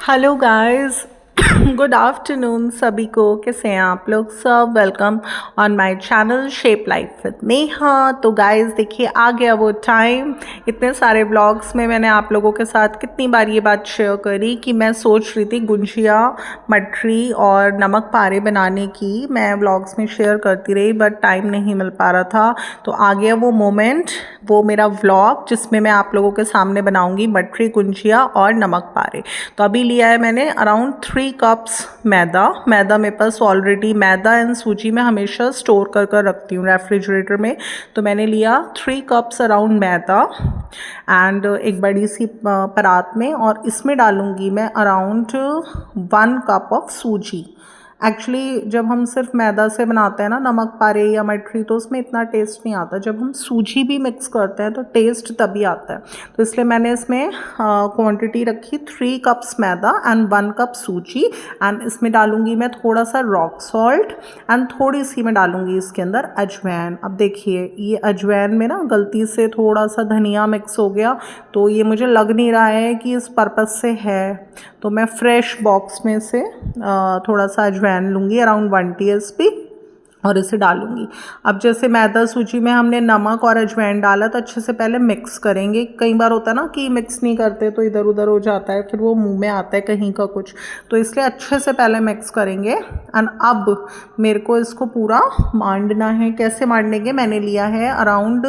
Hello guys. Good afternoon सभी को। कैसे हैं आप लोग सब? Welcome on my channel shape life with Neha. तो गाइस देखिए, आ गया वो टाइम। इतने सारे व्लॉग्स में मैंने आप लोगों के साथ कितनी बार ये बात शेयर करी कि मैं सोच रही थी गुंजिया, मठरी और नमक पारे बनाने की। मैं व्लॉग्स में शेयर करती रही बट टाइम नहीं मिल पा रहा था। तो आ गया वो मोमेंट, वो मेरा व्लॉग जिसमें मैं आप लोगों के सामने बनाऊंगी मठरी, गुंजिया और नमक पारे। तो अभी लिया है मैंने अराउंड 3 कप्स मैदा मेरे पास ऑलरेडी। मैदा एंड सूजी मैं हमेशा स्टोर कर रखती हूँ रेफ्रिजरेटर में। तो मैंने लिया 3 कप्स अराउंड मैदा एंड एक बड़ी सी परात में, और इसमें डालूंगी मैं अराउंड 1 कप ऑफ सूजी। एक्चुअली जब हम सिर्फ मैदा से बनाते हैं ना नमक पारे या मठरी, तो उसमें इतना टेस्ट नहीं आता। जब हम सूजी भी मिक्स करते हैं तो टेस्ट तभी आता है। तो इसलिए मैंने इसमें क्वांटिटी रखी 3 कप्स मैदा एंड 1 कप सूजी। एंड इसमें डालूंगी मैं थोड़ा सा रॉक सॉल्ट एंड थोड़ी सी मैं डालूंगी इसके अंदर अजवाइन। अब देखिए, ये अजवाइन में ना गलती से थोड़ा सा धनिया मिक्स हो गया, तो ये मुझे लग नहीं रहा है कि इस पर्पज़ से है। तो मैं फ्रेश बॉक्स में से थोड़ा सा अजवाइन लूँगी अराउंड 1 टीस्पून और इसे डालूंगी। अब जैसे मैदा सूजी में हमने नमक और अजवाइन डाला, तो अच्छे से पहले मिक्स करेंगे। कई बार होता है ना कि मिक्स नहीं करते तो इधर उधर हो जाता है, फिर वो मुंह में आता है कहीं का कुछ। तो इसलिए अच्छे से पहले मिक्स करेंगे। एंड अब मेरे को इसको पूरा मांडना है। कैसे मांडने के? मैंने लिया है around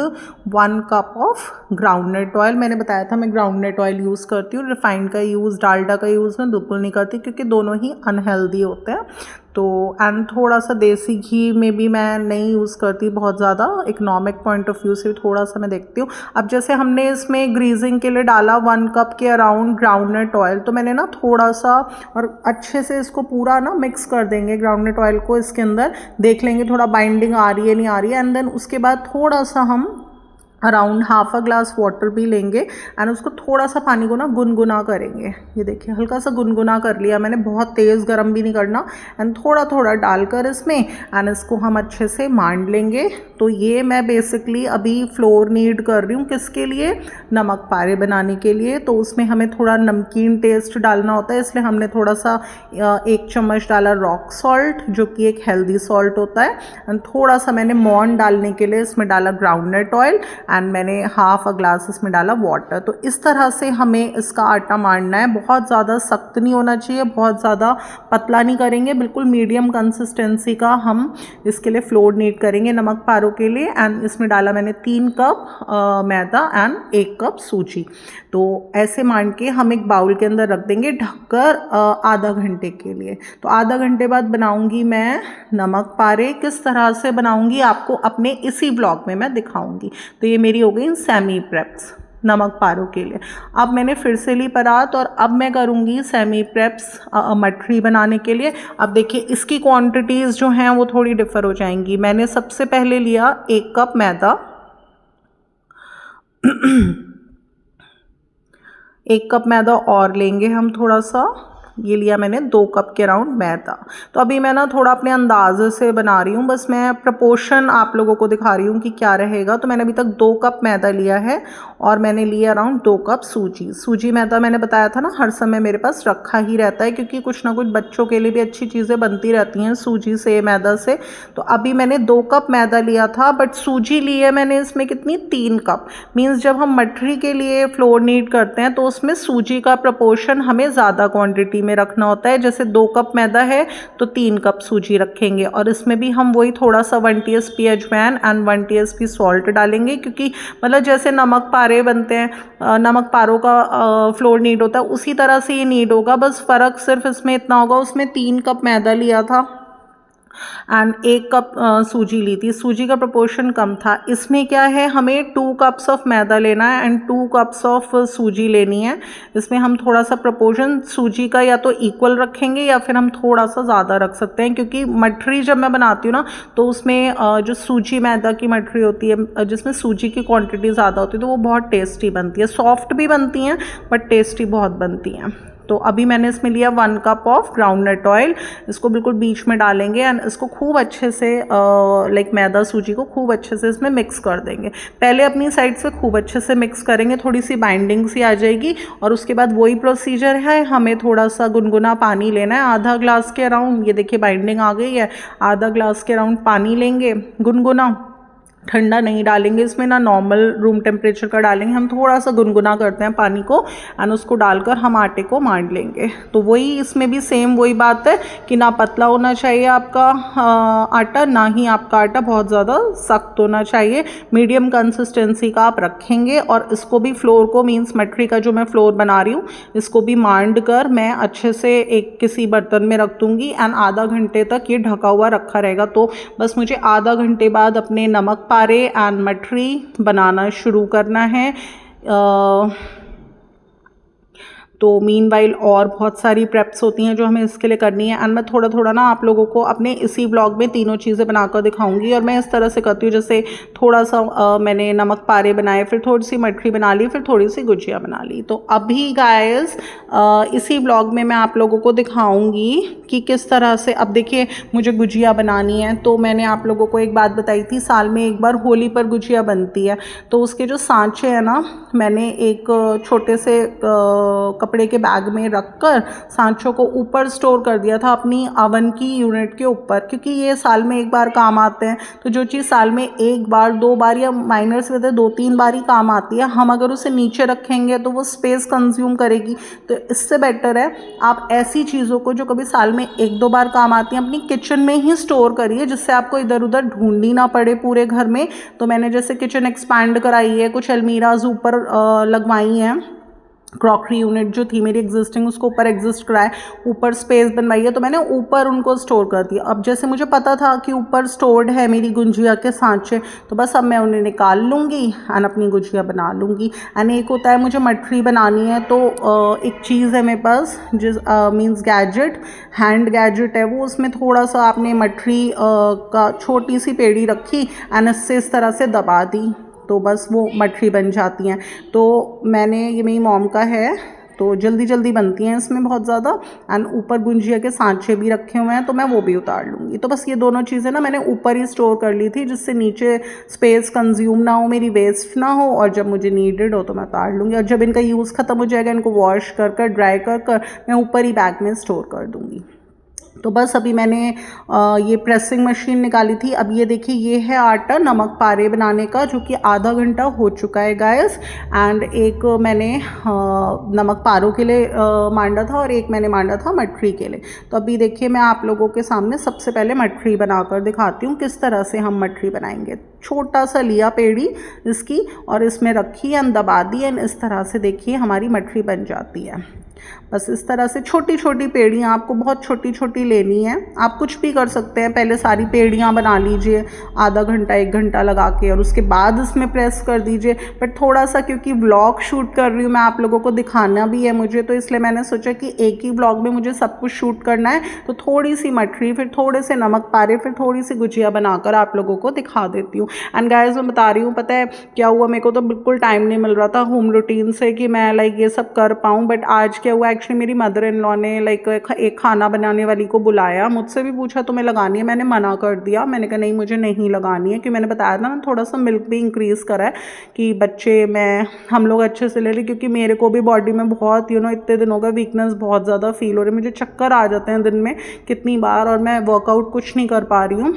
1 cup of groundnut oil. मैंने बताया था मैं ग्राउंडनट ऑयल यूज़ करती हूँ। रिफाइंड का यूज़, डालडा का यूज़ मैं बिल्कुल नहीं करती, क्योंकि दोनों ही अनहेल्दी होते हैं। तो एंड थोड़ा सा देसी घी में भी मैं नहीं यूज़ करती बहुत ज़्यादा। इकोनॉमिक पॉइंट ऑफ व्यू से थोड़ा सा मैं देखती हूँ। अब जैसे हमने इसमें ग्रीजिंग के लिए डाला 1 कप के अराउंड ग्राउंडनट ऑयल, तो मैंने ना थोड़ा सा, और अच्छे से इसको पूरा ना मिक्स कर देंगे ग्राउंडनट ऑयल को इसके अंदर। देख लेंगे थोड़ा बाइंडिंग आ रही है नहीं आ रही है। एंड देन उसके बाद थोड़ा सा हम around half a glass water भी लेंगे एंड उसको थोड़ा सा पानी को ना गुनगुना करेंगे। ये देखिए, हल्का सा गुनगुना कर लिया मैंने, बहुत तेज़ गर्म भी नहीं करना। एंड थोड़ा थोड़ा डालकर इसमें एंड इसको हम अच्छे से मांड लेंगे। तो ये मैं बेसिकली अभी फ्लोर नीड कर रही हूँ किसके लिए? नमक पारे बनाने के लिए। तो उसमें हमें थोड़ा नमकीन टेस्ट डालना होता है, इसलिए हमने थोड़ा सा 1 चम्मच डाला रॉक सॉल्ट, जो कि एक हेल्दी सॉल्ट होता है। एंड थोड़ा सा मैंने मॉन डालने के लिए इसमें डाला ग्राउंडनट ऑयल एंड मैंने हाफ अ ग्लास इसमें डाला वाटर। तो इस तरह से हमें इसका आटा मांडना है। बहुत ज़्यादा सख्त नहीं होना चाहिए, बहुत ज़्यादा पतला नहीं करेंगे, बिल्कुल मीडियम कंसिस्टेंसी का हम इसके लिए फ्लोर नीड करेंगे नमक पारों के लिए। एंड इसमें डाला मैंने 3 कप मैदा एंड 1 कप सूजी। तो ऐसे मांड के हम एक बाउल के अंदर रख देंगे ढककर आधा घंटे के लिए। तो आधा घंटे बाद बनाऊंगी मैं नमक पारे। किस तरह से बनाऊंगी आपको अपने इसी ब्लॉग में मैं दिखाऊंगी। तो ये मेरी हो गई सेमी प्रेप्स नमक पारों के लिए। अब मैंने फिर से ली परात और अब मैं करूँगी सेमी प्रेप्स मठरी बनाने के लिए। अब देखिए, इसकी क्वांटिटीज़ जो हैं वो थोड़ी डिफ़र हो जाएंगी। मैंने सबसे पहले लिया 1 कप मैदा 1 कप मैदा और लेंगे हम थोड़ा सा। ये लिया मैंने 2 कप के अराउंड मैदा। तो अभी मैं ना थोड़ा अपने अंदाजे से बना रही हूँ, बस मैं प्रपोर्शन आप लोगों को दिखा रही हूँ कि क्या रहेगा। तो मैंने अभी तक 2 कप मैदा लिया है और मैंने लिया अराउंड 2 कप सूजी मैदा मैंने बताया था ना, हर समय मेरे पास रखा ही रहता है, क्योंकि कुछ ना कुछ बच्चों के लिए भी अच्छी चीज़ें बनती रहती हैं सूजी से, मैदा से। तो अभी मैंने 2 कप मैदा लिया था, बट सूजी ली है मैंने इसमें कितनी? 3 कप। मीन्स जब हम मठरी के लिए फ्लोर नीड करते हैं तो उसमें सूजी का प्रपोर्शन हमें ज़्यादा क्वांटिटी में रखना होता है। जैसे 2 कप मैदा है तो 3 कप सूजी रखेंगे, और इसमें भी हम वही थोड़ा सा 1 टीस्पून अजवाइन एंड 1 टीस्पून सॉल्ट डालेंगे, क्योंकि मतलब जैसे नमक पारे बनते हैं, नमक पारों का फ्लोर नीड होता है, उसी तरह से ये नीड होगा। बस फ़र्क सिर्फ इसमें इतना होगा, उसमें 3 कप मैदा लिया था एंड 1 कप सूजी ली थी। सूजी का प्रोपोर्शन कम था। इसमें क्या है, हमें 2 कप्स ऑफ मैदा लेना है एंड 2 कप्स ऑफ सूजी लेनी है। इसमें हम थोड़ा सा प्रोपोर्शन सूजी का या तो इक्वल रखेंगे या फिर हम थोड़ा सा ज़्यादा रख सकते हैं, क्योंकि मठरी जब मैं बनाती हूँ ना, तो उसमें जो सूजी मैदा की मठरी होती है जिसमें सूजी की क्वांटिटी ज़्यादा होती है, तो वो बहुत टेस्टी बनती है। सॉफ्ट भी बनती हैं बट टेस्टी बहुत बनती हैं। तो अभी मैंने इसमें लिया 1 कप ऑफ ग्राउंडनट ऑयल। इसको बिल्कुल बीच में डालेंगे एंड इसको खूब अच्छे से लाइक मैदा सूजी को खूब अच्छे से इसमें मिक्स कर देंगे। पहले अपनी साइड से खूब अच्छे से मिक्स करेंगे, थोड़ी सी बाइंडिंग सी आ जाएगी और उसके बाद वही प्रोसीजर है, हमें थोड़ा सा गुनगुना पानी लेना है, आधा ग्लास के अराउंड। ये देखिए बाइंडिंग आ गई है, आधा ग्लास के अराउंड पानी लेंगे गुनगुना, ठंडा नहीं डालेंगे इसमें, ना नॉर्मल रूम टेम्परेचर का डालेंगे, हम थोड़ा सा गुनगुना करते हैं पानी को एंड उसको डालकर हम आटे को मान लेंगे। तो वही इसमें भी सेम वही बात है कि ना पतला होना चाहिए आपका आटा, ना ही आपका आटा बहुत ज़्यादा सख्त होना चाहिए, मीडियम कंसिस्टेंसी का आप रखेंगे। और इसको भी फ्लोर को मीन्स मठरी का जो मैं फ्लोर बना रही हूँ इसको भी मांड कर मैं अच्छे से एक किसी बर्तन में रख दूँगी एंड आधा घंटे तक ये ढका हुआ रखा रहेगा। तो बस मुझे आधा घंटे बाद अपने नमक पारे एंड मठरी बनाना शुरू करना है। तो मीनवाइल और बहुत सारी प्रेप्स होती हैं जो हमें इसके लिए करनी है एंड मैं थोड़ा थोड़ा ना आप लोगों को अपने इसी व्लॉग में तीनों चीज़ें बनाकर दिखाऊंगी। और मैं इस तरह से करती हूँ, जैसे थोड़ा सा मैंने नमक पारे बनाए, फिर थोड़ी सी मठरी बना ली, फिर थोड़ी सी गुजिया बना ली। तो अभी गाइस इसी व्लॉग में मैं आप लोगों को दिखाऊंगी कि किस तरह से, अब देखिए मुझे गुजिया बनानी है तो मैंने आप लोगों को एक बात बताई थी, साल में एक बार होली पर गुजिया बनती है। तो उसके जो सांचे हैं ना, मैंने एक छोटे से कपड़े के बैग में रखकर सांचों को ऊपर स्टोर कर दिया था अपनी अवन की यूनिट के ऊपर, क्योंकि ये साल में एक बार काम आते हैं। तो जो चीज़ साल में एक बार 2 बार या माइनर से ज़्यादा 2-3 बार ही काम आती है, हम अगर उसे नीचे रखेंगे तो वो स्पेस कंज्यूम करेगी। तो इससे बेटर है आप ऐसी चीज़ों को जो कभी साल में 1-2 बार काम आती हैं अपनी किचन में ही स्टोर करिए, जिससे आपको इधर उधर ढूंढनी ना पड़े पूरे घर में। तो मैंने जैसे किचन एक्सपैंड कराई है, कुछ अलमीराज ऊपर लगवाई हैं, क्रॉकरी यूनिट जो थी मेरी एग्जिस्टिंग उसको ऊपर एग्जिस्ट कराए, ऊपर स्पेस बनवाई है, तो मैंने ऊपर उनको स्टोर कर दिया। अब जैसे मुझे पता था कि ऊपर स्टोर्ड है मेरी गुंजिया के सांचे, तो बस अब मैं उन्हें निकाल लूँगी एंड अपनी गुंजिया बना लूँगी। एंड एक होता है मुझे मठरी बनानी है, तो एक चीज़ है मेरे पास जिस मीन्स गैजेट, हैंड गैजेट है वो, उसमें थोड़ा सा आपने मठरी का छोटी सी पेड़ी रखी एंड इससे इस तरह से दबा दी तो बस वो मठरी बन जाती हैं। तो मैंने, ये मेरी मॉम का है तो जल्दी जल्दी बनती हैं इसमें बहुत ज़्यादा। एंड ऊपर गुंजिया के सांचे भी रखे हुए हैं तो मैं वो भी उतार लूँगी। तो बस ये दोनों चीज़ें ना मैंने ऊपर ही स्टोर कर ली थी, जिससे नीचे स्पेस कंज्यूम ना हो, मेरी वेस्ट ना हो, और जब मुझे नीडेड हो तो मैं उतार लूँगी। और जब इनका यूज़ ख़त्म हो जाएगा इनको वॉश कर कर ड्राई कर कर मैं ऊपर ही बैग में स्टोर कर दूँगी। तो बस अभी मैंने ये प्रेसिंग मशीन निकाली थी। अब ये देखिए ये है आटा नमक पारे बनाने का, जो कि आधा घंटा हो चुका है गाइस। एंड एक मैंने नमक पारों के लिए मांडा था और एक मैंने मांडा था मठरी के लिए। तो अभी देखिए मैं आप लोगों के सामने सबसे पहले मठरी बनाकर दिखाती हूँ किस तरह से हम मठरी बनाएंगे। छोटा सा लिया पेड़ी इसकी और इसमें रखी एंड दबा दी एंड इस तरह से देखिए हमारी मठरी बन जाती है। बस इस तरह से छोटी छोटी पेड़ियाँ आपको बहुत छोटी छोटी लेनी है। आप कुछ भी कर सकते हैं, पहले सारी पेड़ियाँ बना लीजिए आधा घंटा 1 घंटा लगा के और उसके बाद इसमें प्रेस कर दीजिए। बट थोड़ा सा क्योंकि व्लॉग शूट कर रही हूँ मैं, आप लोगों को दिखाना भी है मुझे, तो इसलिए मैंने सोचा कि एक ही व्लॉग में मुझे सब कुछ शूट करना है। तो थोड़ी सी मठरी, फिर थोड़े से नमक पारे, फिर थोड़ी सी गुजिया बनाकर आप लोगों को दिखा देती हूँ। एंड गाइस मैं बता रही हूँ, पता है क्या हुआ, मेरे को तो बिल्कुल टाइम नहीं मिल रहा था होम रूटीन से कि मैं लाइक ये सब कर पाऊँ। बट आज क्या हुआ, एक्चुअली मेरी मदर इन लॉ ने लाइक एक खाना बनाने वाली को बुलाया, मुझसे भी पूछा तुम्हें लगानी है, मैंने मना कर दिया। मैंने कहा नहीं मुझे नहीं लगानी है, क्योंकि मैंने बताया था ना थोड़ा सा मिल्क भी इंक्रीज़ करा है कि बच्चे हम लोग अच्छे से ले लें, क्योंकि मेरे को भी बॉडी में बहुत इतने दिनों का वीकनेस बहुत ज़्यादा फील हो रही है, मुझे चक्कर आ जाते हैं दिन में कितनी बार, और मैं वर्कआउट कुछ नहीं कर पा रही हूँ।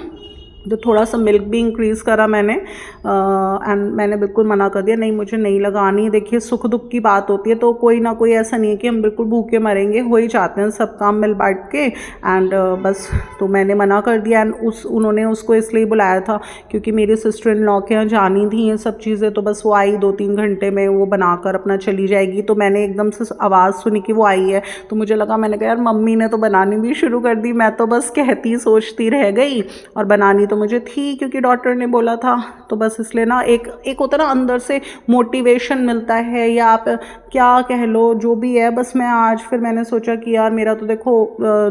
तो थोड़ा सा मिल्क भी इंक्रीज़ करा मैंने एंड मैंने बिल्कुल मना कर दिया, नहीं मुझे नहीं लगानी। देखिए सुख दुख की बात होती है, तो कोई ना कोई ऐसा नहीं है कि हम बिल्कुल भूखे मरेंगे, हो ही जाते हैं सब काम मिल बांट के। एंड बस तो मैंने मना कर दिया। एंड उन्होंने उसको इसलिए बुलाया था क्योंकि मेरी सिस्टर इन लॉ के यहाँ जानी थी ये सब चीज़ें, तो बस वो आई 2-3 घंटे में वो बनाकर अपना चली जाएगी। तो मैंने एकदम से आवाज़ सुनी कि वो आई है, तो मुझे लगा, मैंने कहा यार मम्मी ने तो बनानी भी शुरू कर दी, मैं तो बस कहती सोचती रह गई और बनानी तो मुझे थी क्योंकि डॉक्टर ने बोला था, तो बस इसलिए ना एक एक होता है ना अंदर से मोटिवेशन मिलता है, या आप क्या कह लो जो भी है। बस मैं आज फिर मैंने सोचा कि यार मेरा तो देखो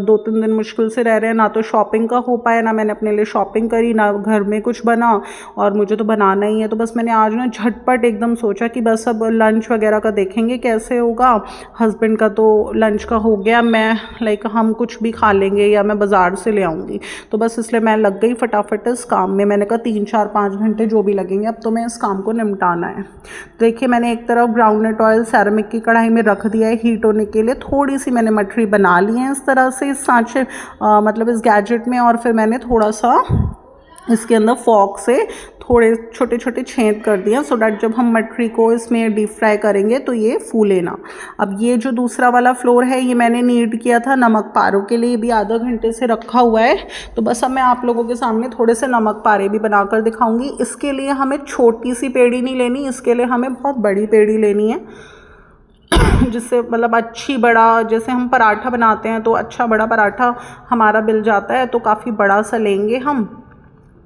2-3 दिन मुश्किल से रह रहे हैं, ना तो शॉपिंग का हो पाया, ना मैंने अपने लिए शॉपिंग करी, ना घर में कुछ बना, और मुझे तो बनाना ही है। तो बस मैंने आज ना झटपट एकदम सोचा कि बस अब लंच वगैरह का देखेंगे कैसे होगा। हस्बैंड का तो लंच का हो गया, मैं लाइक हम कुछ भी खा लेंगे या मैं बाज़ार से ले आऊँगी। तो बस इसलिए मैं लग गई फटाफट इस काम में। मैंने कहा 3-4-5 घंटे जो भी लगेंगे, अब तो मैं इस काम को निपटाना है। देखिए मैंने एक तरफ ग्राउंडनट ऑयल सेरेमिक की कढ़ाई में रख दिया है हीट होने के लिए। थोड़ी सी मैंने मठरी बना ली है इस तरह से इस सांचे मतलब इस गैजेट में, और फिर मैंने थोड़ा सा इसके अंदर फॉक से थोड़े छोटे छोटे छेद कर दिए, सो डैट जब हम मटरी को इसमें डीप फ्राई करेंगे तो ये फूले ना। अब ये जो दूसरा वाला फ्लोर है ये मैंने नीड किया था नमक पारों के लिए, भी आधा घंटे से रखा हुआ है। तो बस अब मैं आप लोगों के सामने थोड़े से नमक पारे भी बनाकर दिखाऊंगी। इसके लिए हमें छोटी सी पेड़ी नहीं लेनी, इसके लिए हमें बहुत बड़ी पेड़ी लेनी है, जिससे मतलब अच्छी बड़ा, जैसे हम पराठा बनाते हैं तो अच्छा बड़ा पराठा हमारा मिल जाता है, तो काफ़ी बड़ा सा लेंगे हम,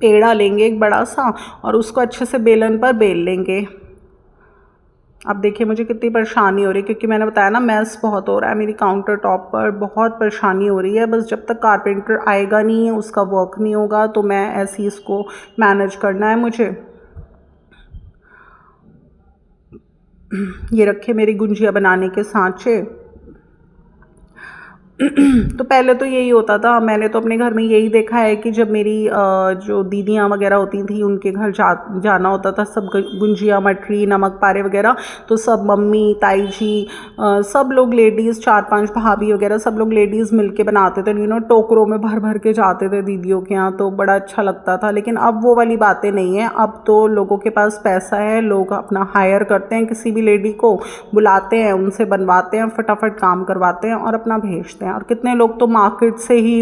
पेड़ा लेंगे एक बड़ा सा, और उसको अच्छे से बेलन पर बेल लेंगे। अब देखिए मुझे कितनी परेशानी हो रही है, क्योंकि मैंने बताया ना मैस बहुत हो रहा है मेरी काउंटर टॉप पर, बहुत परेशानी हो रही है। बस जब तक कारपेंटर आएगा नहीं, उसका वर्क नहीं होगा, तो मैं ऐसे ही इसको मैनेज करना है मुझे। ये रखे मेरी गुंजिया बनाने के सांचे। तो पहले तो यही होता था, मैंने तो अपने घर में यही देखा है कि जब मेरी जो दीदियाँ वगैरह होती थी उनके घर जाना होता था, सब गुंजिया मठरी नमक पारे वगैरह, तो सब मम्मी ताई जी सब लोग लेडीज़ 4-5 भाभी वगैरह सब लोग लेडीज़ मिलके बनाते थे, टोकरों में भर भर के जाते थे दीदियों के यहाँ, तो बड़ा अच्छा लगता था। लेकिन अब वो वाली बातें नहीं है, अब तो लोगों के पास पैसा है, लोग अपना हायर करते हैं, किसी भी लेडी को बुलाते हैं, उनसे बनवाते हैं, फटाफट काम करवाते हैं और अपना भेजते हैं। और कितने लोग तो मार्केट से ही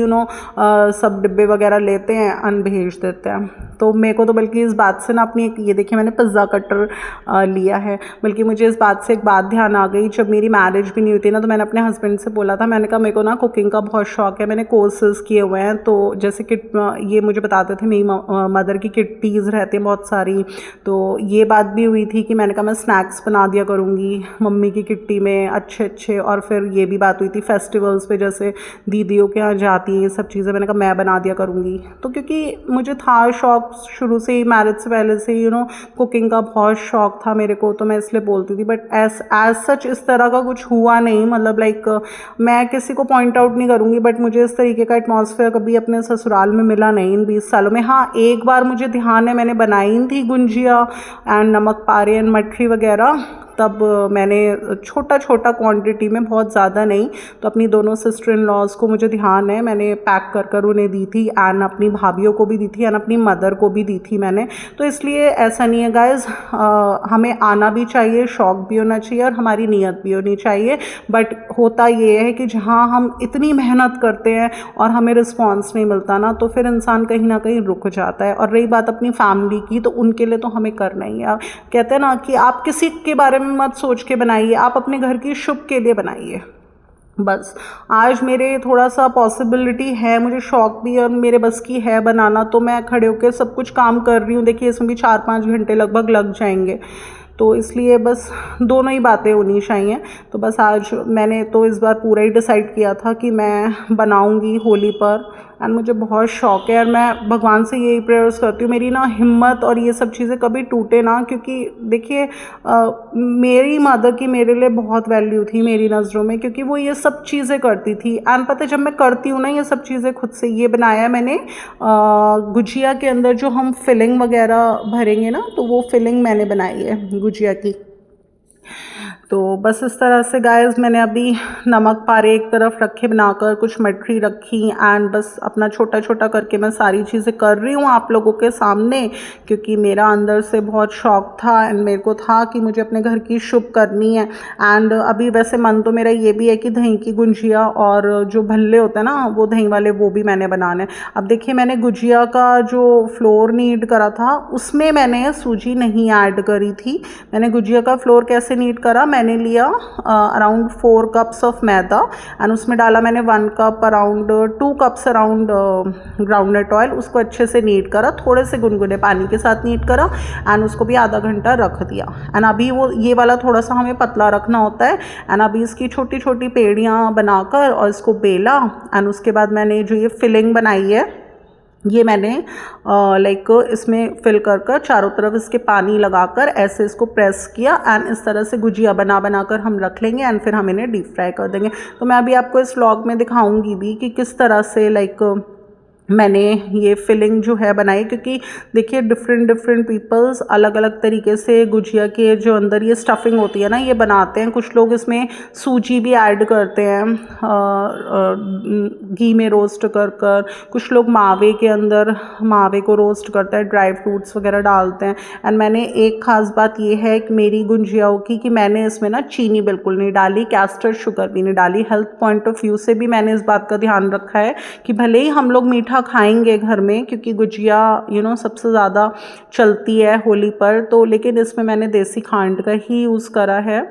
सब डिब्बे वगैरह लेते हैं, अन भेज देते हैं। तो मेरे को तो बल्कि इस बात से ना अपनी ये देखिए मैंने पिज़्ज़ा कटर लिया है, बल्कि मुझे इस बात से एक बात ध्यान आ गई, जब मेरी मैरिज भी नहीं हुई थी ना, तो मैंने अपने हस्बैंड से बोला था, मैंने कहा मेरे को ना कुकिंग का बहुत शौक है, मैंने कोर्सेज़ किए हुए हैं, तो जैसे कि ये मुझे बताते थे मेरी मदर की किट्टीज़ रहती हैं बहुत सारी, तो ये बात भी हुई थी कि मैंने कहा मैं स्नैक्स बना दिया करूँगी मम्मी की किट्टी में अच्छे अच्छे। और फिर ये भी बात हुई थी फेस्टिवल्स पे, जैसे दीदियों के यहाँ जाती हैं ये सब चीज़ें, मैंने कहा मैं बना दिया करूँगी। तो क्योंकि मुझे था शौक शुरू से ही, मैरिज से पहले से ही कुकिंग का बहुत शौक था मेरे को, तो मैं इसलिए बोलती थी। बट एज सच इस तरह का कुछ हुआ नहीं, मतलब लाइक मैं किसी को पॉइंट आउट नहीं करूँगी, बट मुझे इस तरीके का एटमॉस्फेयर कभी अपने ससुराल में मिला नहीं इन 20 सालों में। हाँ एक बार मुझे ध्यान है मैंने बनाई थी गुंजिया एंड नमक पारे एंड मठरी वगैरह, तब मैंने छोटा छोटा क्वांटिटी में, बहुत ज़्यादा नहीं, तो अपनी दोनों सिस्टर इन लॉज को मुझे ध्यान है मैंने पैक कर कर उन्हें दी थी, एंड अपनी भाभीयों को भी दी थी, एंड अपनी मदर को भी दी थी मैंने। तो इसलिए ऐसा नहीं है गाइज, हमें आना भी चाहिए, शौक़ भी होना चाहिए और हमारी नीयत भी होनी चाहिए। बट होता ये है कि जहाँ हम इतनी मेहनत करते हैं और हमें रिस्पॉन्स नहीं मिलता ना, तो फिर इंसान कहीं ना कहीं रुक जाता है। और रही बात अपनी फैमिली की, तो उनके लिए तो हमें करना ही है। कहते हैं ना कि आप किसी के बारे में मत सोच के बनाइए, आप अपने घर की शुभ के लिए बनाइए। बस आज मेरे थोड़ा सा पॉसिबिलिटी है, मुझे शौक़ भी और मेरे बस की है बनाना, तो मैं खड़े होकर सब कुछ काम कर रही हूँ। देखिए इसमें भी 4-5 घंटे लगभग लग जाएंगे, तो इसलिए बस दोनों ही बातें होनी चाहिए। तो बस आज मैंने तो इस बार पूरा ही डिसाइड किया था कि मैं बनाऊंगी होली पर, एंड मुझे बहुत शौक़ है। और मैं भगवान से यही प्रेयर्स करती हूँ मेरी ना हिम्मत और ये सब चीज़ें कभी टूटे ना, क्योंकि देखिए मेरी मदर की मेरे लिए बहुत वैल्यू थी मेरी नज़रों में, क्योंकि वो ये सब चीज़ें करती थी। एंड पता है जब मैं करती हूँ ना ये सब चीज़ें खुद से, ये बनाया मैंने गुजिया के अंदर जो हम फिलिंग वगैरह भरेंगे ना, तो वो फिलिंग मैंने बनाई है गुजिया की। तो बस इस तरह से गाइस मैंने अभी नमक पारे एक तरफ रखे बनाकर, कुछ मठरी रखी, एंड बस अपना छोटा छोटा करके मैं सारी चीज़ें कर रही हूँ आप लोगों के सामने, क्योंकि मेरा अंदर से बहुत शौक़ था एंड मेरे को था कि मुझे अपने घर की शुभ करनी है। एंड अभी वैसे मन तो मेरा ये भी है कि दही की गुंजिया और जो भल्ले होते हैं ना वो दही वाले, वो भी मैंने बनाने। अब देखिए मैंने गुजिया का जो फ्लोर नीड करा था उसमें मैंने सूजी नहीं ऐड करी थी। मैंने गुजिया का फ्लोर कैसे नीड करा, मैंने लिया around 4 cups of maida and उसमें डाला मैंने 1 cup around 2 cups around groundnut oil. उसको अच्छे से नीट करा, थोड़े से गुनगुने पानी के साथ नीट करा एंड उसको भी आधा घंटा रख दिया। एंड अभी वो ये वाला थोड़ा सा हमें पतला रखना होता है। एंड अभी इसकी छोटी छोटी पेड़ियाँ बनाकर और इसको बेला एंड उसके बाद मैंने जो ये फिलिंग बनाई है ये मैंने लाइक इसमें फिल कर चारों तरफ इसके पानी लगाकर ऐसे इसको प्रेस किया एंड इस तरह से गुजिया बना बनाकर हम रख लेंगे एंड फिर हम इन्हें डीप फ्राई कर देंगे। तो मैं अभी आपको इस व्लॉग में दिखाऊंगी भी कि किस तरह से लाइक मैंने ये फिलिंग जो है बनाई, क्योंकि देखिए डिफरेंट पीपल्स अलग अलग तरीके से गुजिया के जो अंदर ये स्टफिंग होती है ना ये बनाते हैं। कुछ लोग इसमें सूजी भी ऐड करते हैं घी में रोस्ट कर कुछ लोग मावे के अंदर मावे को रोस्ट करते हैं, ड्राई फ्रूट्स वगैरह डालते हैं। एंड मैंने एक ख़ास बात ये है कि मेरी गुजियाओं की कि मैंने इसमें ना चीनी बिल्कुल नहीं डाली, कैस्टर शुगर भी नहीं डाली। हेल्थ पॉइंट ऑफ व्यू से भी मैंने इस बात का ध्यान रखा है कि भले ही हम लोग मीठा खाएंगे घर में, क्योंकि गुजिया सबसे ज़्यादा चलती है होली पर, तो लेकिन इसमें मैंने देसी खांड का ही यूज़ करा है।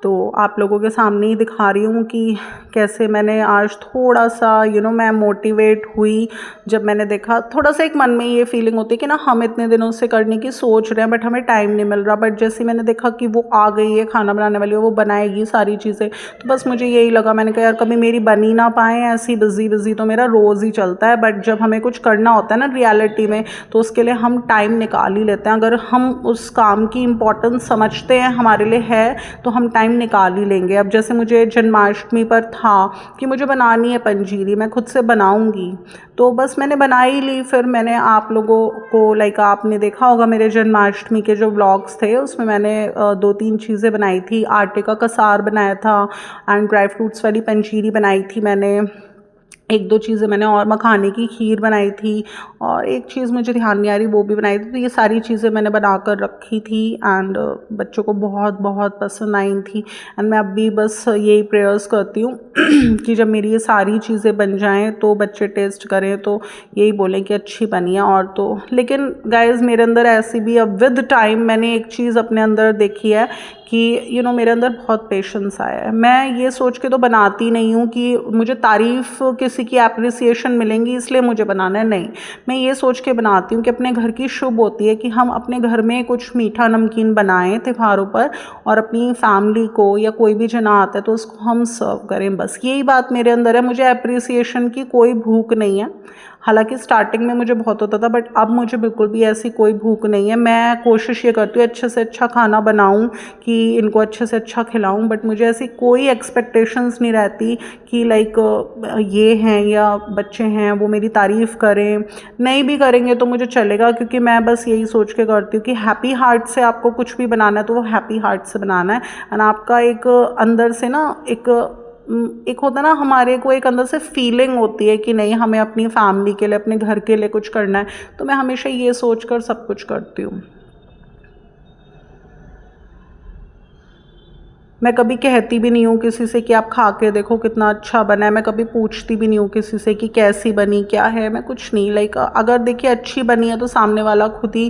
तो आप लोगों के सामने ही दिखा रही हूँ कि कैसे मैंने आज थोड़ा सा मैं मोटिवेट हुई जब मैंने देखा। थोड़ा सा एक मन में ये फीलिंग होती है कि ना हम इतने दिनों से करने की सोच रहे हैं बट हमें टाइम नहीं मिल रहा, बट जैसे मैंने देखा कि वो आ गई है खाना बनाने वाली, वो बनाएगी सारी चीज़ें, तो बस मुझे यही लगा। मैंने कहा यार कभी मेरी बनी ना पाए, ऐसी बिजी तो मेरा रोज़ ही चलता है, बट जब हमें कुछ करना होता है ना रियलिटी में तो उसके लिए हम टाइम निकाल ही लेते हैं। अगर हम उस काम की इम्पोर्टेंस समझते हैं हमारे लिए है तो हम टाइम निकाल ही लेंगे। अब जैसे मुझे जन्माष्टमी पर था कि मुझे बनानी है पंजीरी, मैं खुद से बनाऊंगी, तो बस मैंने बना ही ली। फिर मैंने आप लोगों को लाइक आपने देखा होगा मेरे जन्माष्टमी के जो व्लॉग्स थे उसमें मैंने 2-3 चीज़ें बनाई थी। आटे का कसार बनाया था एंड ड्राई फ्रूट्स वाली पंजीरी बनाई थी मैंने। 1-2 चीज़ें मैंने और मखाने की खीर बनाई थी और एक चीज़ मुझे ध्यान नहीं आ रही वो भी बनाई थी। तो ये सारी चीज़ें मैंने बनाकर रखी थी एंड बच्चों को बहुत पसंद आई थी। एंड मैं अब भी बस यही प्रेयर्स करती हूँ कि जब मेरी ये सारी चीज़ें बन जाएं तो बच्चे टेस्ट करें तो यही बोलें कि अच्छी बनी है। और तो लेकिन गाइज़ मेरे अंदर ऐसी भी अब विद टाइम मैंने एक चीज़ अपने अंदर देखी है कि मेरे अंदर बहुत पेशेंस आया है। मैं ये सोच के तो बनाती नहीं हूँ कि मुझे तारीफ़ किसी की एप्रिसिएशन मिलेंगी इसलिए मुझे बनाना है, नहीं। मैं ये सोच के बनाती हूँ कि अपने घर की शुभ होती है कि हम अपने घर में कुछ मीठा नमकीन बनाएं त्योहारों पर और अपनी फैमिली को या कोई भी जना आता है तो उसको हम सर्व करें। बस यही बात मेरे अंदर है। मुझे एप्रिसिएशन की कोई भूख नहीं है। हालांकि स्टार्टिंग में मुझे बहुत होता था बट अब मुझे बिल्कुल भी ऐसी कोई भूख नहीं है। मैं कोशिश ये करती हूँ अच्छे से अच्छा खाना बनाऊँ कि इनको अच्छे से अच्छा खिलाऊँ, बट मुझे ऐसी कोई एक्सपेक्टेशंस नहीं रहती कि लाइक ये हैं या बच्चे हैं वो मेरी तारीफ़ करें। नहीं भी करेंगे तो मुझे चलेगा, क्योंकि मैं बस यही सोच के करती हूँ कि हैप्पी हार्ट से आपको कुछ भी बनाना है तो वो हैप्पी हार्ट से बनाना है। एंड आपका एक अंदर से ना एक होता है ना, हमारे को एक अंदर से फीलिंग होती है कि नहीं हमें अपनी फैमिली के लिए अपने घर के लिए कुछ करना है, तो मैं हमेशा ये सोच कर सब कुछ करती हूँ। मैं कभी कहती भी नहीं हूँ किसी से कि आप खा के देखो कितना अच्छा बना है। मैं कभी पूछती भी नहीं हूँ किसी से कि कैसी बनी क्या है, मैं कुछ नहीं। लाइक अगर देखिए अच्छी बनी है तो सामने वाला खुद ही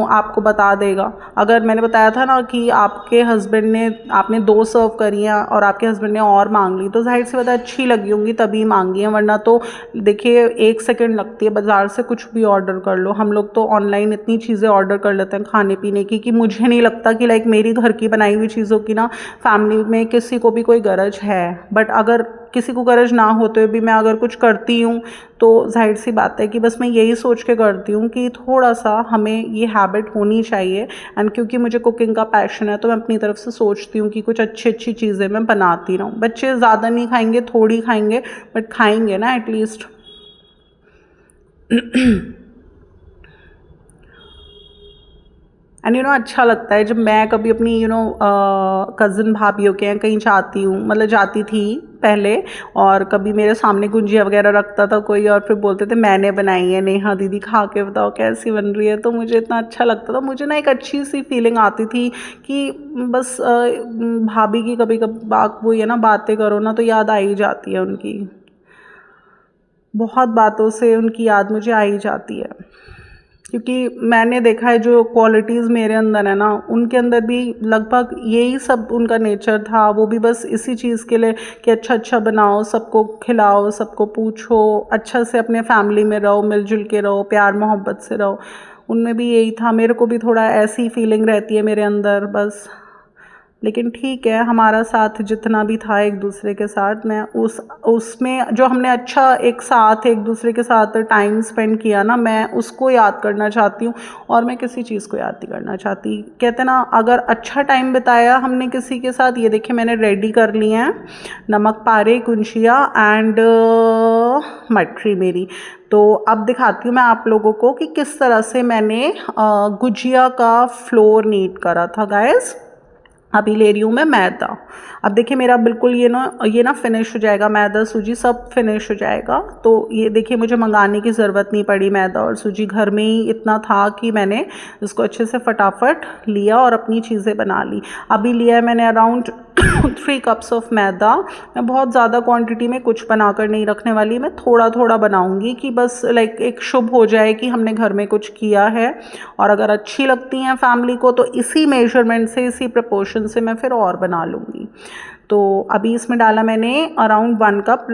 आपको बता देगा। अगर मैंने बताया था ना कि आपके हस्बैंड ने आपने 2 सर्व करी हैं और आपके हस्बैंड ने और मांग ली तो जाहिर सी बात है अच्छी लगी होंगी तभी मांगी है, वरना तो देखिए 1 सेकेंड लगती है। बाज़ार से कुछ भी ऑर्डर कर लो, हम लोग तो ऑनलाइन इतनी चीज़ें ऑर्डर कर लेते हैं खाने पीने की कि मुझे नहीं लगता कि लाइक मेरी घर की बनाई हुई चीज़ों की ना फैमिली में किसी को भी कोई गरज है। बट अगर किसी को गरज ना होते हुए भी मैं अगर कुछ करती हूँ तो जाहिर सी बात है कि बस मैं यही सोच के करती हूँ कि थोड़ा सा हमें ये हैबिट होनी चाहिए। एंड क्योंकि मुझे कुकिंग का पैशन है तो मैं अपनी तरफ से सोचती हूँ कि कुछ अच्छी चीज़ें मैं बनाती रहूँ। बच्चे ज़्यादा नहीं खाएंगे, थोड़ी खाएंगे, बट खाएंगे ना एटलीस्ट। एंड अच्छा लगता है जब मैं कभी अपनी कज़न भाभीयों के यहाँ कहीं जाती हूँ, मतलब जाती थी पहले, और कभी मेरे सामने गुंजिया वगैरह रखता था कोई और फिर बोलते थे मैंने बनाई है नेहा दीदी, खा के बताओ कैसी बन रही है। तो मुझे इतना अच्छा लगता था, मुझे ना एक अच्छी सी फीलिंग आती थी कि बस भाभी की कभी कभी वो ये ना बातें करो ना तो याद आ ही जाती है उनकी, बहुत बातों से उनकी याद मुझे आ ही जाती है। क्योंकि मैंने देखा है जो क्वालिटीज़ मेरे अंदर है ना, उनके अंदर भी लगभग यही सब उनका नेचर था। वो भी बस इसी चीज़ के लिए कि अच्छा अच्छा बनाओ, सबको खिलाओ, सबको पूछो, अच्छा से अपने फैमिली में रहो, मिलजुल के रहो, प्यार मोहब्बत से रहो। उनमें भी यही था। मेरे को भी थोड़ा ऐसी फीलिंग रहती है मेरे अंदर बस। लेकिन ठीक है, हमारा साथ जितना भी था एक दूसरे के साथ, मैं उसमें जो हमने अच्छा एक साथ एक दूसरे के साथ टाइम स्पेंड किया ना, मैं उसको याद करना चाहती हूँ। और मैं किसी चीज़ को याद नहीं करना चाहती। कहते ना, अगर अच्छा टाइम बिताया हमने किसी के साथ। ये देखिए मैंने रेडी कर लिए हैं नमक पारे, गुंजिया एंड मटरी मेरी। तो अब दिखाती हूँ मैं आप लोगों को कि किस तरह से मैंने गुजिया का फ्लोर नीट करा था गाइस। अभी ले रही हूँ मैं मैदा। अब देखिए मेरा बिल्कुल ये ना फिनिश हो जाएगा, मैदा सूजी सब फिनिश हो जाएगा। तो ये देखिए मुझे मंगाने की ज़रूरत नहीं पड़ी, मैदा और सूजी घर में ही इतना था कि मैंने इसको अच्छे से फटाफट लिया और अपनी चीज़ें बना ली। अभी लिया है मैंने अराउंड 3 कप्स ऑफ मैदा। मैं बहुत ज़्यादा क्वांटिटी में कुछ बनाकर नहीं रखने वाली, मैं थोड़ा थोड़ा बनाऊंगी कि बस लाइक एक शुभ हो जाए कि हमने घर में कुछ किया है। और अगर अच्छी लगती हैं फैमिली को तो इसी मेजरमेंट से, इसी प्रपोर्शन से मैं फिर और बना लूँगी। तो अभी इसमें डाला मैंने around 1 cup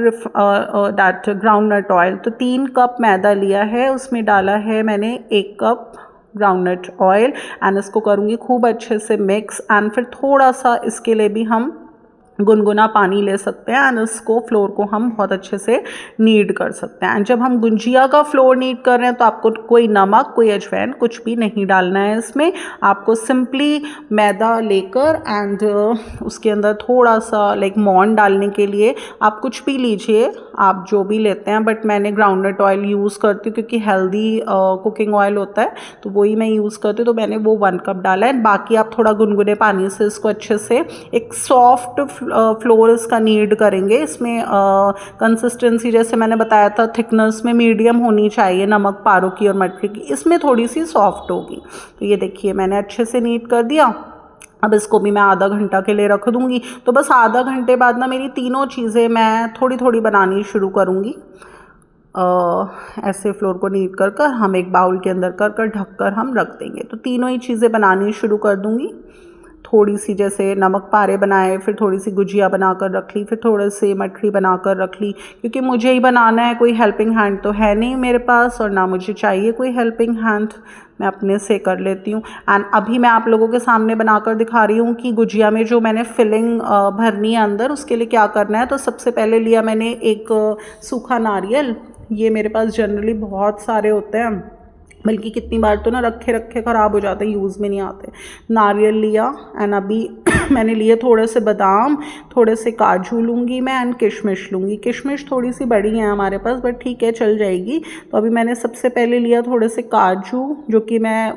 that groundnut oil. तो 3 कप मैदा लिया है, उसमें डाला है मैंने 1 cup groundnut oil. And इसको करूँगी खूब अच्छे से मिक्स। एंड फिर थोड़ा सा इसके लिए भी हम गुनगुना पानी ले सकते हैं एंड इसको फ्लोर को हम बहुत अच्छे से नीड कर सकते हैं। एंड जब हम गुंजिया का फ्लोर नीड कर रहे हैं तो आपको कोई नमक, कोई अजवाइन कुछ भी नहीं डालना है इसमें। आपको सिंपली मैदा लेकर एंड उसके अंदर थोड़ा सा लाइक मोन डालने के लिए आप कुछ भी लीजिए, आप जो भी लेते हैं। बट मैंने ग्राउंडनट ऑयल यूज़ करती हूँ क्योंकि हेल्दी कुकिंग ऑयल होता है, तो वही मैं यूज़ करती हूँ। तो मैंने वो 1 कप डाला है। बाकी आप थोड़ा गुनगुने पानी से इसको अच्छे से एक सॉफ्ट फ्लोर इसका नीड करेंगे। इसमें कंसिस्टेंसी जैसे मैंने बताया था, थिकनेस में मीडियम होनी चाहिए नमक पारों की और मटरी की, इसमें थोड़ी सी सॉफ्ट होगी। तो ये देखिए मैंने अच्छे से नीड कर दिया। अब इसको भी मैं आधा घंटा के लिए रख दूँगी। तो बस आधा घंटे बाद ना मेरी तीनों चीज़ें मैं थोड़ी थोड़ी बनानी शुरू करूँगी। ऐसे फ्लोर को नीट कर कर हम एक बाउल के अंदर कर कर ढक कर हम रख देंगे। तो तीनों ही चीज़ें बनानी शुरू कर दूँगी। थोड़ी सी जैसे नमक पारे बनाए, फिर थोड़ी सी गुजिया बनाकर रख ली, फिर थोड़े से मठरी बनाकर रख ली, क्योंकि मुझे ही बनाना है, कोई हेल्पिंग हैंड तो है नहीं मेरे पास और ना मुझे चाहिए कोई हेल्पिंग हैंड, मैं अपने से कर लेती हूँ। एंड अभी मैं आप लोगों के सामने बनाकर दिखा रही हूँ कि गुजिया में जो मैंने फिलिंग भरनी है अंदर, उसके लिए क्या करना है। तो सबसे पहले लिया मैंने एक सूखा नारियल। ये मेरे पास जनरली बहुत सारे होते हैं, बल्कि कितनी बार तो ना रखे रखे ख़राब हो जाते हैं, यूज़ में नहीं आते। नारियल लिया एंड अभी मैंने लिए थोड़े से बादाम, थोड़े से काजू लूँगी मैं एंड किशमिश लूँगी। किशमिश थोड़ी सी बड़ी है हमारे पास बट ठीक है चल जाएगी। तो अभी मैंने सबसे पहले लिया थोड़े से काजू, जो कि मैं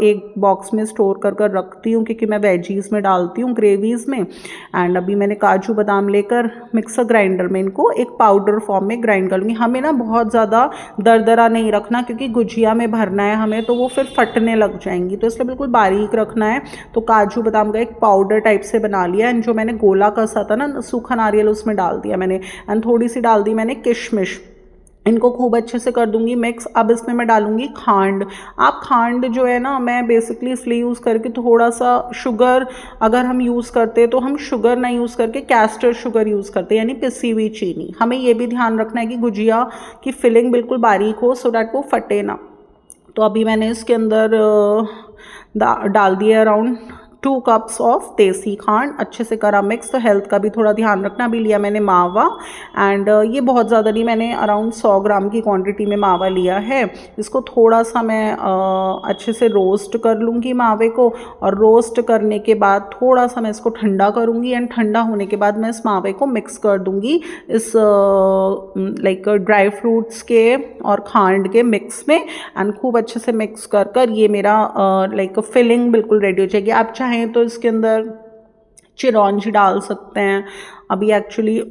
एक बॉक्स में स्टोर कर कर रखती हूँ क्योंकि मैं वेजीज़ में डालती हूँ, ग्रेवीज़ में। एंड अभी मैंने काजू बादाम लेकर मिक्सर ग्राइंडर में इनको एक पाउडर फॉर्म में ग्राइंड कर लूँगी। हमें ना बहुत ज़्यादा दरदरा नहीं रखना क्योंकि गुजिया में भरना है हमें, तो वो फिर फटने लग जाएंगी, तो इसलिए बिल्कुल बारीक रखना है। तो काजू बादाम का एक पाउडर टाइप से बना लिया एंड जो मैंने गोला कसा था ना सूखा नारियल, उसमें डाल दिया मैंने। एंड थोड़ी सी डाल दी मैंने किशमिश। इनको खूब अच्छे से कर दूंगी मिक्स। अब इसमें मैं डालूंगी खांड। आप खांड जो है ना, मैं बेसिकली इसलिए यूज़ करके थोड़ा सा शुगर अगर हम यूज़ करते हैं तो हम शुगर ना यूज़ करके कैस्टर शुगर यूज़ करते हैं, यानी पिसी हुई चीनी। हमें ये भी ध्यान रखना है कि गुजिया की फिलिंग बिल्कुल बारीक हो सो डैट वो फटे ना। तो अभी मैंने इसके अंदर डाल दिए अराउंड 2 कप्स ऑफ देसी खांड, अच्छे से करा मिक्स। तो हेल्थ का भी थोड़ा ध्यान रखना। अभी लिया मैंने मावा एंड ये बहुत ज़्यादा नहीं, मैंने अराउंड 100 ग्राम की क्वांटिटी में मावा लिया है। इसको थोड़ा सा मैं अच्छे से रोस्ट कर लूँगी मावे को, और रोस्ट करने के बाद थोड़ा सा मैं इसको ठंडा करूँगी एंड ठंडा होने के बाद मैं इस मावे को मिक्स कर दूँगी इस लाइक ड्राई फ्रूट्स के और खांड के मिक्स में। एंड खूब अच्छे से मिक्स कर कर ये मेरा लाइक फिलिंग बिल्कुल रेडी हो जाएगी। आप चाहें तो इसके अंदर चिरौंजी डाल सकते हैं, अभी एक्चुअली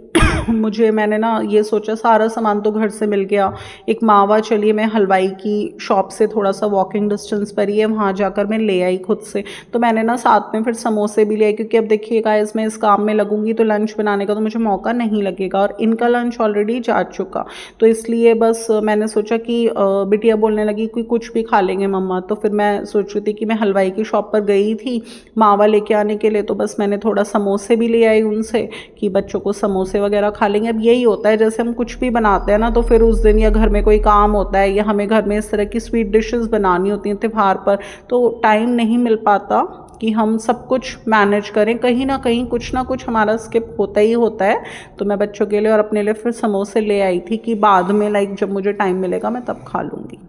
मुझे मैंने ना ये सोचा सारा सामान तो घर से मिल गया, एक मावा चलिए मैं हलवाई की शॉप से थोड़ा सा वॉकिंग डिस्टेंस पर ही है, वहाँ जाकर मैं ले आई खुद से। तो मैंने ना साथ में फिर समोसे भी ले आई, क्योंकि अब देखिए गाइस मैं इस काम में लगूंगी तो लंच बनाने का तो मुझे मौका नहीं लगेगा, और इनका लंच ऑलरेडी जा चुका। तो इसलिए बस मैंने सोचा कि बिटिया बोलने लगी कि कुछ भी खा लेंगे मम्मा, तो फिर मैं सोच रही थी कि मैं हलवाई की शॉप पर गई थी मावा लेके आने के लिए, तो बस मैंने थोड़ा समोसे भी ले आई उनसे कि बच्चों को समोसे वगैरह खा लेंगे। अब यही होता है जैसे हम कुछ भी बनाते हैं ना, तो फिर उस दिन या घर में कोई काम होता है या हमें घर में इस तरह की स्वीट डिशेस बनानी होती हैं त्यौहार पर, तो टाइम नहीं मिल पाता कि हम सब कुछ मैनेज करें, कहीं ना कुछ हमारा स्किप होता ही होता है। तो मैं बच्चों के लिए और अपने लिए फिर समोसे ले आई थी कि बाद में लाइक जब मुझे टाइम मिलेगा मैं तब खा लूँगी।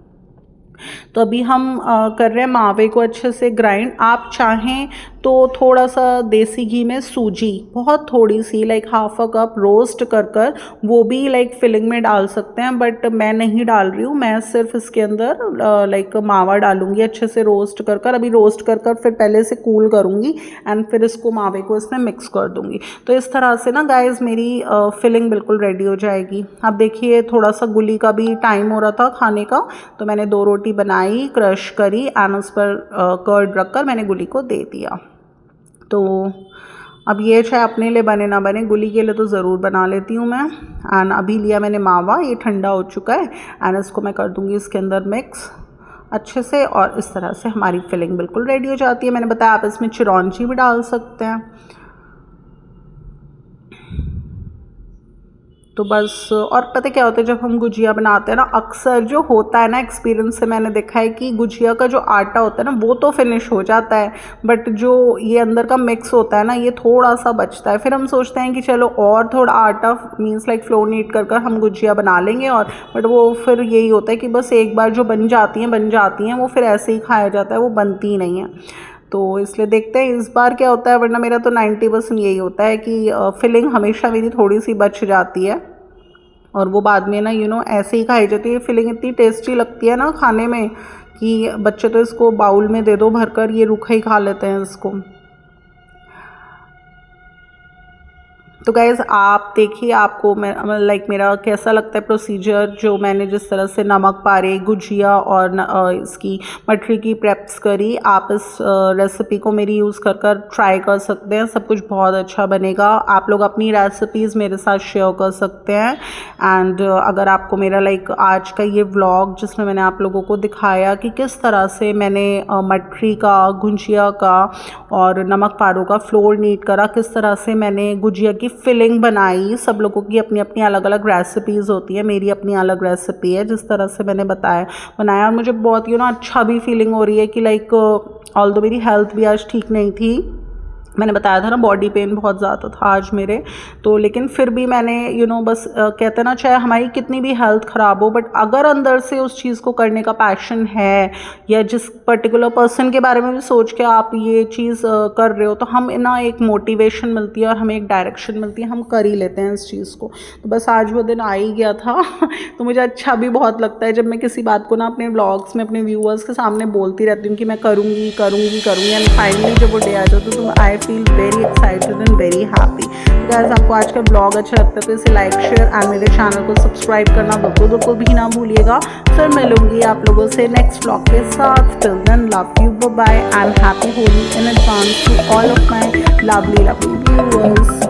तो अभी हम कर रहे हैं मावे को अच्छे से ग्राइंड। आप चाहें तो थोड़ा सा देसी घी में सूजी बहुत थोड़ी सी like half a cup roast कर वो भी लाइक फिलिंग में डाल सकते हैं, बट मैं नहीं डाल रही हूँ। मैं सिर्फ इसके अंदर लाइक मावा डालूंगी अच्छे से रोस्ट कर अभी रोस्ट कर फिर पहले से कूल करूँगी एंड फिर इसको मावे को इसमें मिक्स कर दूँगी। तो इस तरह से ना गाइस मेरी फिलिंग बिल्कुल रेडी हो जाएगी। अब देखिए थोड़ा सा गुली का भी टाइम हो रहा था खाने का, तो मैंने 2 रोटी बनाई, क्रश करी एंड उस पर कर्ड रखकर मैंने गुली को दे दिया। तो अब ये चाहे अपने लिए बने ना बने, गुली के लिए तो ज़रूर बना लेती हूँ मैं। एंड अभी लिया मैंने मावा, ये ठंडा हो चुका है एंड इसको मैं कर दूँगी इसके अंदर मिक्स अच्छे से, और इस तरह से हमारी फिलिंग बिल्कुल रेडी हो जाती है। मैंने बताया आप इसमें चिरौंजी भी डाल सकते हैं। तो बस, और पता क्या होता है जब हम गुजिया बनाते हैं ना, अक्सर जो होता है ना एक्सपीरियंस से मैंने देखा है कि गुजिया का जो आटा होता है ना वो तो फिनिश हो जाता है, बट जो ये अंदर का मिक्स होता है ना ये थोड़ा सा बचता है। फिर हम सोचते हैं कि चलो और थोड़ा आटा मीन्स लाइक फ्लोर नीट कर हम गुजिया बना लेंगे, और बट वो फिर यही होता है कि बस एक बार जो बन जाती हैं वो फिर ऐसे ही खाया जाता है, वो बनती ही नहीं है। तो इसलिए देखते हैं इस बार क्या होता है, वरना मेरा तो 90% यही होता है कि फिलिंग हमेशा मेरी थोड़ी सी बच जाती है और वो बाद में ना ऐसे ही खाई जाती है। फिलिंग इतनी टेस्टी लगती है ना खाने में कि बच्चे तो इसको बाउल में दे दो भरकर, ये रूखा ही खा लेते हैं इसको। तो गाइज़ आप देखिए आपको मैं लाइक मेरा कैसा लगता है प्रोसीजर, जो मैंने जिस तरह से नमक पारे, गुजिया और इसकी मठरी की प्रेप्स करी। आप इस रेसिपी को मेरी यूज़ कर ट्राई कर सकते हैं, सब कुछ बहुत अच्छा बनेगा। आप लोग अपनी रेसिपीज़ मेरे साथ शेयर कर सकते हैं। एंड अगर आपको मेरा लाइक आज का ये व्लॉग जिसमें मैंने आप लोगों को दिखाया कि किस तरह से मैंने मठरी का, गुजिया का और नमक पारों का फ्लोर नीट करा, किस तरह से मैंने गुजिया की फिलिंग बनाई। सब लोगों की अपनी अपनी अलग अलग रेसिपीज़ होती है, मेरी अपनी अलग रेसिपी है जिस तरह से मैंने बनाया। और मुझे बहुत अच्छा भी फीलिंग हो रही है कि लाइक ऑल्दो मेरी हेल्थ भी आज ठीक नहीं थी, मैंने बताया था ना बॉडी पेन बहुत ज़्यादा था आज मेरे, तो लेकिन फिर भी मैंने बस कहते हैं ना चाहे हमारी कितनी भी हेल्थ ख़राब हो, बट अगर अंदर से उस चीज़ को करने का पैशन है या जिस पर्टिकुलर पर्सन के बारे में भी सोच के आप ये चीज़ कर रहे हो, तो हम ना एक मोटिवेशन मिलती है और हमें एक डायरेक्शन मिलती है, हम कर ही लेते हैं इस चीज़ को। तो बस आज वो दिन आ ही गया था तो मुझे अच्छा भी बहुत लगता है जब मैं किसी बात को ना अपने व्लॉग्स में अपने व्यूअर्स के सामने बोलती रहती हूँ कि मैं करूँगी एंड फाइनली जब वो डे आ जाता तो I feel very excited and very happy. Guys आपको आज का ब्लॉग अच्छा लगता है तो इसे लाइक, शेयर एंड मेरे चैनल को सब्सक्राइब करना बिल्कुल भी ना भूलिएगा। फिर मिलूंगी आप लोगों से नेक्स्ट ब्लॉग के साथ। Till then love you, bye bye and happy Holi in advance to all of my lovely viewers.